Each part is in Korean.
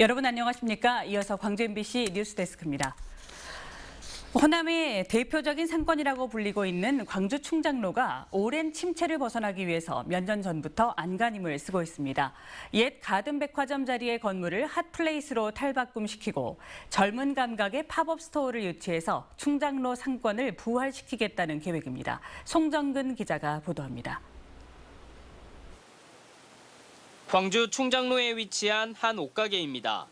여러분 안녕하십니까? 이어서 광주 MBC 뉴스데스크입니다. 호남의 대표적인 상권이라고 불리고 있는 광주 충장로가 오랜 침체를 벗어나기 위해서 몇 년 전부터 안간힘을 쓰고 있습니다. 옛 가든백화점 자리의 건물을 핫플레이스로 탈바꿈시키고 젊은 감각의 팝업 스토어를 유치해서 충장로 상권을 부활시키겠다는 계획입니다. 송정근 기자가 보도합니다. 광주 충장로에 위치한 한 옷가게입니다.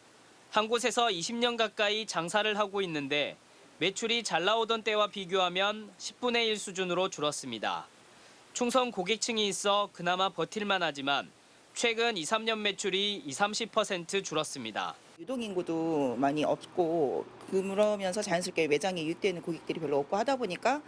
한 곳에서 20년 가까이 장사를 하고 있는데 매출이 잘 나오던 때와 비교하면 10분의 1 수준으로 줄었습니다. 충성 고객층이 있어 그나마 버틸만 하지만 최근 2, 3년 매출이 20-30% 줄었습니다. 유동인구도 많이 없고 그러면서 자연스럽게 매장에 유입되는 고객들이 별로 없고 하다 보니까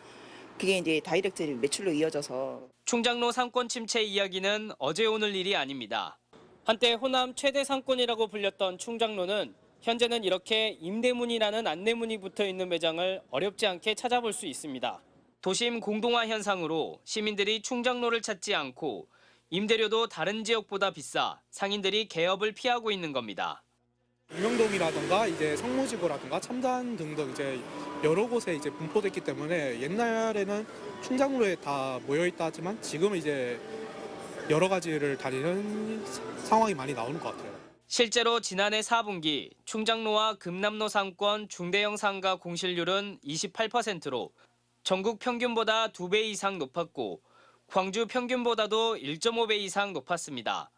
그게 이제 다이렉트 매출로 이어져서. 충장로 상권 침체 이야기는 어제 오늘 일이 아닙니다. 한때 호남 최대 상권이라고 불렸던 충장로는 현재는 이렇게 임대문이라는 안내문이 붙어 있는 매장을 어렵지 않게 찾아볼 수 있습니다. 도심 공동화 현상으로 시민들이 충장로를 찾지 않고 임대료도 다른 지역보다 비싸 상인들이 개업을 피하고 있는 겁니다. 용명동이라든가 이제 성모지구라든가 첨단 등등 이제 여러 곳에 이제 분포됐기 때문에 옛날에는 충장로에 다 모여 있다 하지만 지금은 이제 여러 가지를 다니는 상황이 많이 나오는 것 같아요. 실제로 지난해 4분기 충장로와 금남로 상권 중대형 상가 공실률은 28%로 전국 평균보다 2배 이상 높았고 광주 평균보다도 1.5배 이상 높았습니다.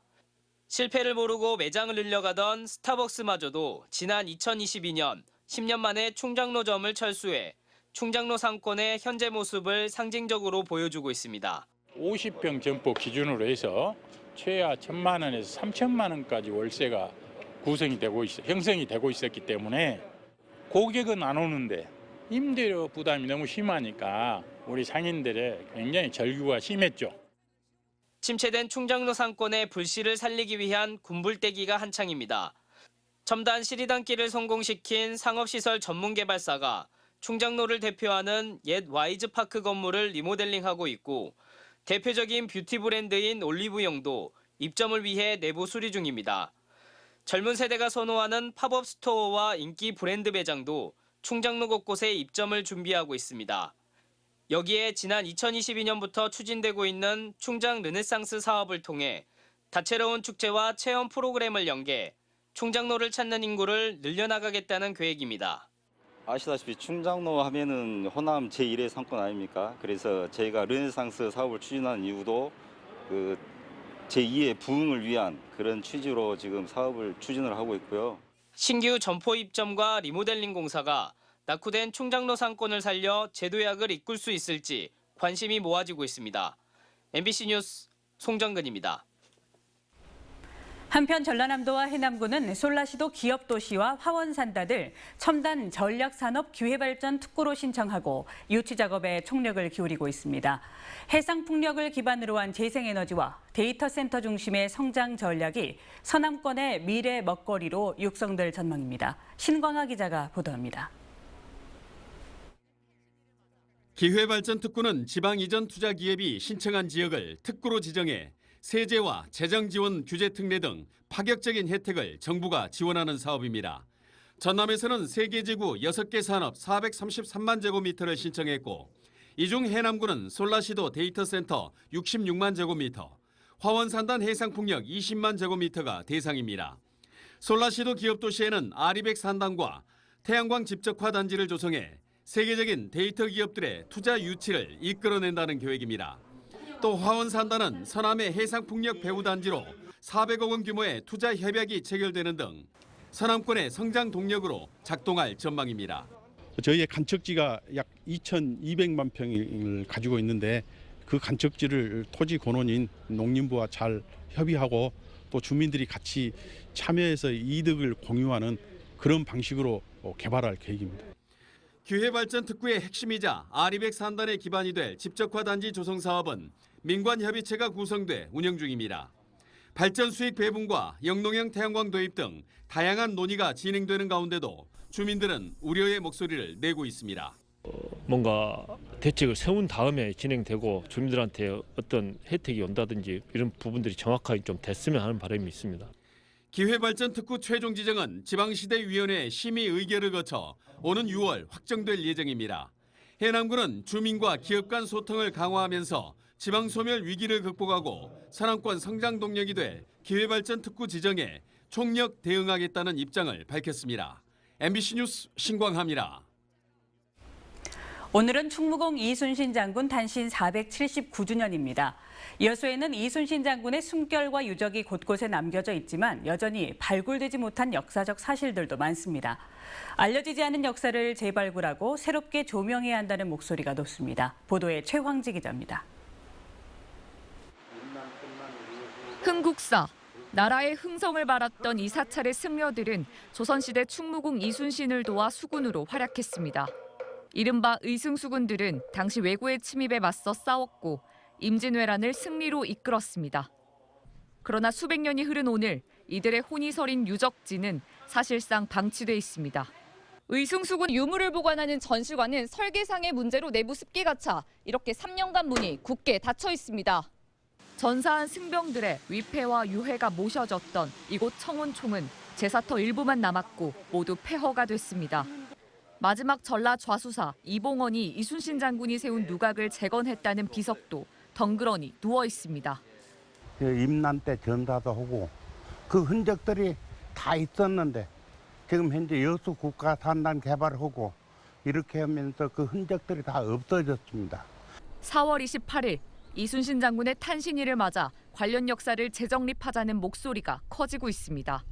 실패를 모르고 매장을 늘려가던 스타벅스마저도 지난 2022년 10년 만에 충장로점을 철수해 충장로 상권의 현재 모습을 상징적으로 보여주고 있습니다. 50평 점포 기준으로 해서 최하 1,000만 원에서 3천만 원까지 월세가 형성이 되고 있었기 때문에 고객은 안 오는데 임대료 부담이 너무 심하니까 우리 상인들의 굉장히 절규가 심했죠. 침체된 충장로 상권의 불씨를 살리기 위한 군불대기가 한창입니다. 첨단 시리단길을 성공시킨 상업시설 전문개발사가 충장로를 대표하는 옛 와이즈파크 건물을 리모델링하고 있고 대표적인 뷰티 브랜드인 올리브영도 입점을 위해 내부 수리 중입니다. 젊은 세대가 선호하는 팝업 스토어와 인기 브랜드 매장도 충장로 곳곳에 입점을 준비하고 있습니다. 여기에 지난 2022년부터 추진되고 있는 충장 르네상스 사업을 통해 다채로운 축제와 체험 프로그램을 연계 충장로를 찾는 인구를 늘려나가겠다는 계획입니다. 아시다시피 충장로 하면은 호남 제1의 상권 아닙니까? 그래서 저희가 르네상스 사업을 추진하는 이유도 그 제2의 부흥을 위한 그런 취지로 지금 사업을 추진을 하고 있고요. 신규 점포 입점과 리모델링 공사가 낙후된 충장로 상권을 살려 재도약을 이끌 수 있을지 관심이 모아지고 있습니다. MBC 뉴스 송정근입니다. 한편 전라남도와 해남군은 솔라시도 기업도시와 화원산다들 첨단 전략산업 기회발전 특구로 신청하고 유치 작업에 총력을 기울이고 있습니다. 해상풍력을 기반으로 한 재생에너지와 데이터 센터 중심의 성장 전략이 서남권의 미래 먹거리로 육성될 전망입니다. 신광하 기자가 보도합니다. 기회발전 특구는 지방 이전 투자 기업이 신청한 지역을 특구로 지정해 세제와 재정 지원 규제 특례 등 파격적인 혜택을 정부가 지원하는 사업입니다. 전남에서는 세계지구 6개 산업 433만 제곱미터를 신청했고 이 중 해남군은 솔라시도 데이터센터 66만 제곱미터, 화원산단 해상풍력 20만 제곱미터가 대상입니다. 솔라시도 기업도시에는 아리백 산단과 태양광 집적화 단지를 조성해 세계적인 데이터 기업들의 투자 유치를 이끌어낸다는 계획입니다. 또 화원산단은 서남의 해상풍력 배후단지로 400억 원 규모의 투자 협약이 체결되는 등 서남권의 성장 동력으로 작동할 전망입니다. 저희의 간척지가 약 2,200만 평을 가지고 있는데 그 간척지를 토지 권원인 농림부와 잘 협의하고 또 주민들이 같이 참여해서 이득을 공유하는 그런 방식으로 개발할 계획입니다. 기회발전 특구의 핵심이자 아리백 산단의 기반이 될 집적화 단지 조성 사업은 민관협의체가 구성돼 운영 중입니다. 발전 수익 배분과 영농형 태양광 도입 등 다양한 논의가 진행되는 가운데도 주민들은 우려의 목소리를 내고 있습니다. 뭔가 대책을 세운 다음에 진행되고 주민들한테 어떤 혜택이 온다든지 이런 부분들이 정확하게 좀 됐으면 하는 바람이 있습니다. 기회발전특구 최종 지정은 지방시대위원회 심의 의결을 거쳐 오는 6월 확정될 예정입니다. 해남군은 주민과 기업 간 소통을 강화하면서 지방소멸 위기를 극복하고 산업권 성장 동력이 될 기회발전특구 지정에 총력 대응하겠다는 입장을 밝혔습니다. MBC 뉴스 신광하입니다. 오늘은 충무공 이순신 장군 탄신 479주년입니다. 여수에는 이순신 장군의 숨결과 유적이 곳곳에 남겨져 있지만 여전히 발굴되지 못한 역사적 사실들도 많습니다. 알려지지 않은 역사를 재발굴하고 새롭게 조명해야 한다는 목소리가 높습니다. 보도에 최황지 기자입니다. 흥국사, 나라의 흥성을 바랐던 이 사찰의 승려들은 조선시대 충무공 이순신을 도와 수군으로 활약했습니다. 이른바 의승수군들은 당시 왜구의 침입에 맞서 싸웠고 임진왜란을 승리로 이끌었습니다. 그러나 수백 년이 흐른 오늘 이들의 혼이 서린 유적지는 사실상 방치돼 있습니다. 의승수군 유물을 보관하는 전시관은 설계상의 문제로 내부 습기가 차 이렇게 3년간 문이 굳게 닫혀 있습니다. 전사한 승병들의 위패와 유해가 모셔졌던 이곳 청운총은 제사터 일부만 남았고 모두 폐허가 됐습니다. 마지막 전라 좌수사 이봉원이 이순신 장군이 세운 누각을 재건했다는 비석도 덩그러니 누워 있습니다. 임난 때 전사도 하고 그 흔적들이 다 있었는데 지금 현재 여수 국가산단 개발하고 이렇게 하면서 그 흔적들이 다 없어졌습니다. 4월 28일 이순신 장군의 탄신일을 맞아 관련 역사를 재정립하자는 목소리가 커지고 있습니다.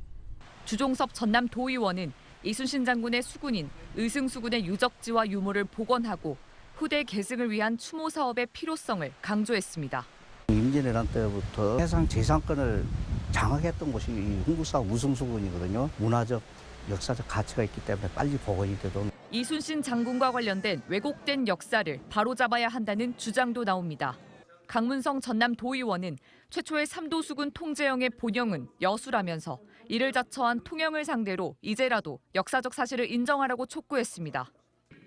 주종섭 전남도의원은 이순신 장군의 수군인 의승수군의 유적지와 유물을 복원하고 후대 계승을 위한 추모 사업의 필요성을 강조했습니다. 임진왜란 때부터 해상 재산권을 장악했던 곳이 이 흥국사 우승수군이거든요. 문화적, 역사적 가치가 있기 때문에 빨리 복원이 되도록. 이순신 장군과 관련된 왜곡된 역사를 바로잡아야 한다는 주장도 나옵니다. 강문성 전남도의원은 최초의 삼도수군 통제영의 본영은 여수라면서 이를 자처한 통영을 상대로 이제라도 역사적 사실을 인정하라고 촉구했습니다.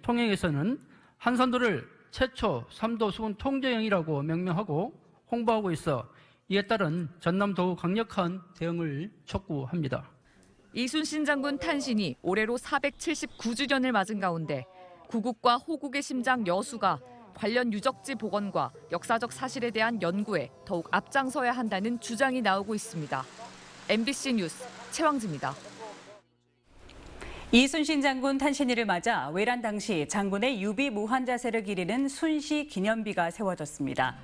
통영에서는 한산도를 최초 삼도수군 통제영이라고 명명하고 홍보하고 있어 이에 따른 전남 더욱 강력한 대응을 촉구합니다. 이순신 장군 탄신이 올해로 479주년을 맞은 가운데 구국과 호국의 심장 여수가 관련 유적지 복원과 역사적 사실에 대한 연구에 더욱 앞장서야 한다는 주장이 나오고 있습니다. MBC 뉴스 최황지입니다. 이순신 장군 탄신일을 맞아 외란 당시 장군의 유비무환자세를 기리는 순시 기념비가 세워졌습니다.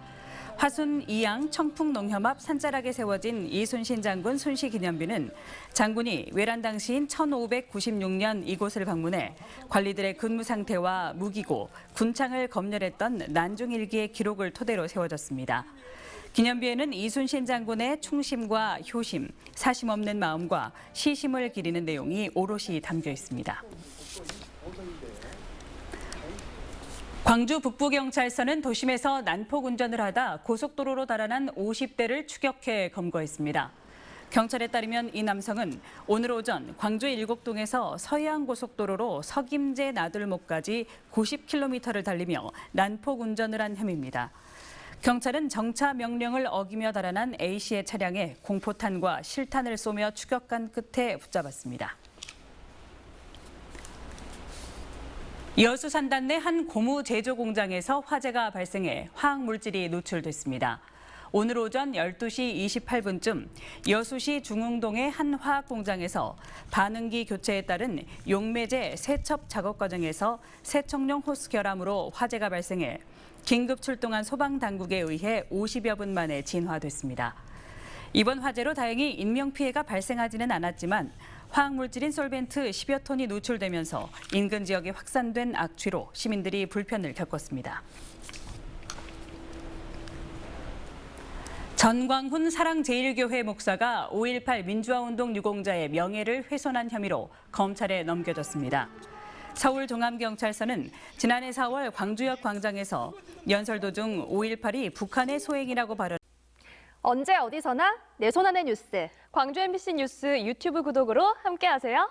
화순 이양 청풍농협 앞 산자락에 세워진 이순신 장군 순시 기념비는 장군이 외란 당시인 1596년 이곳을 방문해 관리들의 근무 상태와 무기고, 군창을 검열했던 난중일기의 기록을 토대로 세워졌습니다. 기념비에는 이순신 장군의 충심과 효심, 사심 없는 마음과 시심을 기리는 내용이 오롯이 담겨 있습니다. 광주 북부경찰서는 도심에서 난폭 운전을 하다 고속도로로 달아난 50대를 추격해 검거했습니다. 경찰에 따르면 이 남성은 오늘 오전 광주 일곡동에서 서해안고속도로로 석임제 나들목까지 90km를 달리며 난폭 운전을 한 혐의입니다. 경찰은 정차 명령을 어기며 달아난 A씨의 차량에 공포탄과 실탄을 쏘며 추격한 끝에 붙잡았습니다. 여수 산단 내 한 고무 제조 공장에서 화재가 발생해 화학물질이 노출됐습니다. 오늘 오전 12시 28분쯤 여수시 중흥동의 한 화학 공장에서 반응기 교체에 따른 용매제 세첩 작업 과정에서 세척용 호스 결함으로 화재가 발생해 긴급 출동한 소방당국에 의해 50여 분 만에 진화됐습니다. 이번 화재로 다행히 인명피해가 발생하지는 않았지만 화학물질인 솔벤트 10여 톤이 노출되면서 인근 지역에 확산된 악취로 시민들이 불편을 겪었습니다. 전광훈 사랑제일교회 목사가 5.18 민주화운동 유공자의 명예를 훼손한 혐의로 검찰에 넘겨졌습니다. 서울종암경찰서는 지난해 4월 광주역 광장에서 연설 도중 5.18이 북한의 소행이라고 발언. 언제 어디서나 내 손 안의 뉴스. 광주 MBC 뉴스 유튜브 구독으로 함께하세요.